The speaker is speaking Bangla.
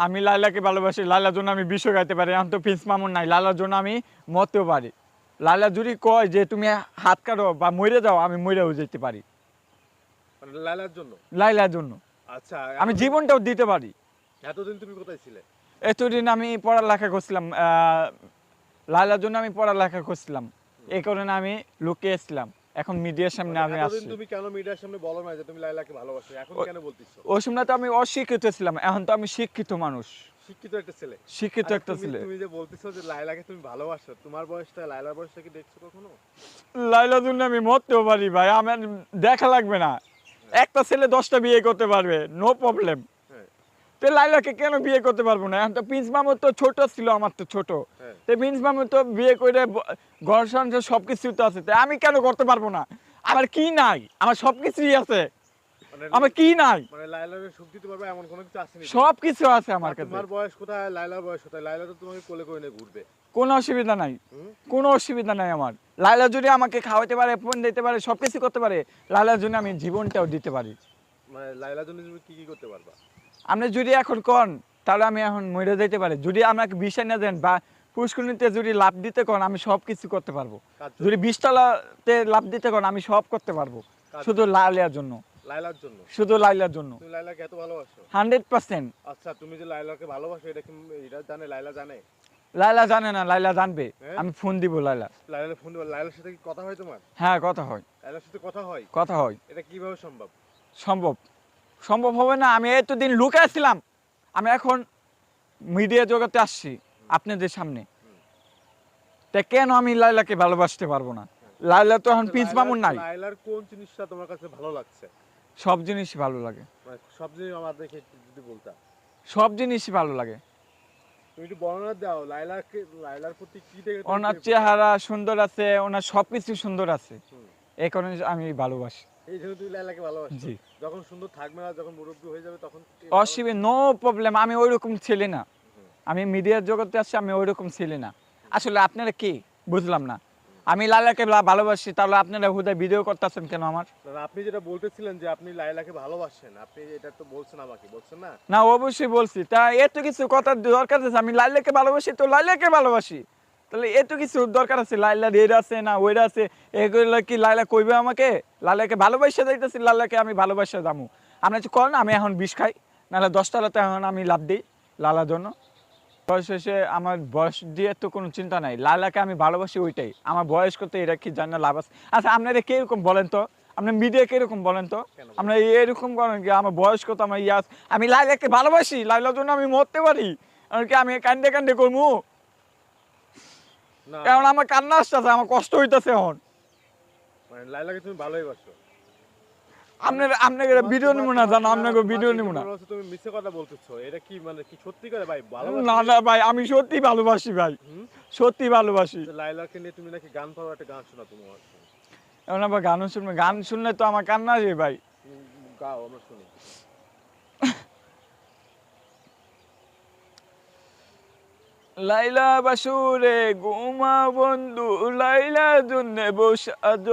আমি লাইলাকে ভালোবাসি, লাইলার জন্য আমি বিশ্ব গাইতে পারি। এখন তো প্রিন্স মামুন নাই, লাইলার জন্য আমি মরতেও পারি। লাইলা যদি কয় যে তুমি হাত কাটো বা মরে যাও, আমি মরেও যেতে পারি মানে লাইলার জন্য। লাইলার জন্য। আচ্ছা, আমি জীবনটাও দিতে পারি। এতদিন তুমি কোথায় ছিলে? এতদিন আমি পড়ালেখা করছিলাম, লাইলার জন্য আমি পড়ালেখা করছিলাম, এই কারণে আমি লুকিয়ে এসেছিলাম। এখন মিডিয়ার সামনে মানে আমি এতদিন আসছি। তুমি কেন মিডিয়ার সামনে বলো না যে তুমি লাইলাকে ভালোবাসো, এখন ও- কেন বলতেছো? ওই সময় তো আমি অশিক্ষিত ছিলাম, এখন তো আমি শিক্ষিত মানুষ, শিক্ষিত একটা ছেলে। শিক্ষিত আচ্ছা, একটা তুমি ছেলে। তুমি যে বলতেছো যে লাইলাকে তুমি ভালোবাসো, তোমার বয়সটা লাইলার বয়সটা কি দেখছো কখনো? লাইলার জন্য আমি মরতেও পারি ভাই, আমার দেখা লাগবে না। একটা ছেলে 10টা বিয়ে করতে পারবে, নো প্রবলেম। হ্যাঁ, তো লাইলাকে কেন বিয়ে করতে পারবো না? এখন তো প্রিন্স মামুন তো ছোট ছিল, আমার তো ছোট। হ্যাঁ। তো প্রিন্স মামুন তো বিয়ে করে ঘর সংসার সবকিছু তো আছে, তো আমি কেন করতে পারবো না? আমার কি নাই? আমার সবকিছুই আছে। মানে আমার কি নাই? মানে লাইলাকে সুখ দিতে পারবে এমন কোনো কিছু আসেনি তোমার? সবকিছু আছে আমার আর কাছে। তোমার বয়স কোথায়, লাইলার বয়স কোথায়? লাইলা তো তোমাকে কোলে করে নিয়ে ঘুরবে। কোনো অসুবিধা নাই, হুম? কোনো অসুবিধা নাই আমার। লাইলা যদি আমাকে খাওয়াতে পারে, ফোন দিতে পারে, সবকিছু করতে পারে, লাইলার জন্য আমি জীবনটাও দিতে পারি। মানে লাইলার জন্য তুমি কি কি করতে পারবা? আপনি যদি এখন কন, তাহলে আমি এখন মরে যেতে পারি। যদি আমাকে বিষয় না দেন বা পুষ্করণীতে যদি লাভ দিতে কন, আমি সব কিছু করতে পারবো। কার জন্য? যদি 20 তলাতে লাভ দিতে কন, আমি সব করতে পারবো। কার শুধু জন্য? লাইলার জন্য, লাইলার জন্য। শুধু লাইলার জন্য। তুমি লাইলাকে এত ভালোবাসো? 100%। আচ্ছা, তুমি যে লাইলাকে ভালোবাসো এটা কি এটা জানে, লাইলা জানে? লাইলা জানে না, লাইলা জানবে। হ্যাঁ? আমি ফোন দিব লাইলা। লাইলা ফোন দিবা, লাইলার সাথে কি কথা হয় তোমার? হ্যাঁ, কথা হয়, লাইলার সাথে কথা হয়? কথা হয়। এটা কিভাবে সম্ভব? সম্ভব, সম্ভব হবে না? আমি এতদিন লুকাইছিলাম, আমি এখন মিডিয়া জগতে আসছি আপনাদের সামনে। তা কেন আমি লাইলাকে ভালোবাসতে পারবো না? লাইলা তো এখন আচ্ছা, প্রিন্স মামুন নাই। লাইলার কোন জিনিসটা তোমার কাছে ভালো লাগছে? সব জিনিসই ভালো লাগে, মানে সব জিনিস আমাদেরকে একটু যদি বলতা। সব জিনিসই ভালো লাগে। তুমি একটু বর্ণনা দাও, লাইলার প্রতি কি দেখে তুমি ওনার প্রেমে পড়লা? চেহারা সুন্দর আছে, ওনার সবকিছু সুন্দর আছে, হুম। এই কারণে আমি ভালোবাসি। এই জন্য তুমি লাইলাকে ভালোবাসো? জি। যখন সুন্দর থাকবে না, যখন মুরব্বী হয়ে যাবে তখন কি অসুবিধা, নো প্রবলেম। আমি ওই রকম ছেলে না, হুম। আমি মিডিয়ার জগতে আসছি, আমি ওই রকম ছেলে না। আসলে আপনারা কি বুঝলাম না। আমি লালাকে ভালোবাসি, তাহলে আপনারা হুদায় ভিডিও করতেছেন কেন আমার? না, আপনি যেটা বলতেছিলেন যে আপনি লাইলাকে ভালোবাসেন, আপনি এটা তো বলছেন আমাকে, বলছেন না? না, অবশ্যই বলছি। তা এত কিছু কথার দরকার আছে? আমি লাইলাকে ভালোবাসি তো লাইলাকে ভালোবাসি, তাহলে এত কিছু দরকার আছে? লাইলার এর আছে না ওইটা আছে, এগুলো কি লাইলা কইবে আমাকে? লাইলাকে ভালোবাসা যাইতেছি, লাইলাকে আমি ভালোবাসা যাবো। আপনি যে করেন আমি এখন বিষ খাই, নাহলে 10 তলাতে এখন আমি লাভ দিই লালার জন্য। বয়স শেষে আমার বয়স দিয়ে তো কোনো চিন্তা নাই, লালাকে আমি ভালোবাসি ওইটাই। আমার বয়স করতে এটা কি জানি না লাভ আছে? আচ্ছা, আপনারা কিরকম বলেন তো, আপনার মিডিয়া কিরকম বলেন তো? কেন বলেন? আমরা এরকম করেন কি আমার বয়স কত, আমার ইয়াস? আমি লাইলাকে ভালোবাসি, লাইলার জন্য আমি মরতে পারি। আর কি আমি কান্দে কান্দে করবো? না, কারণ আমার কান্না আসতেছে, আমার কষ্ট হইতেছে এখন। মানে লাইলাকে তুমি ভালোই বাসো। আপনার আপনাকে ভিডিও নিব না, জানো? আপনাকে ভিডিও নিব না। তুমি মিথ্যে কথা বলতেছো, এটা কি মানে কি সত্যি করে ভাই ভালোবাসো? না না ভাই, আমি সত্যি ভালোবাসি ভাই, হুম? সত্যি ভালোবাসি। যে লাইলাকে নিয়ে তুমি নাকি গান পারো, একটা গান শোনা তোমার। এখন আবার গানও শুনবে, গান শুনলে তো আমার কান্না আসবে ভাই। গাও, আমরা শুনি। লাইলা বাসুরে ঘুমা বন্ধু, লাইলা জন্য বসাদ,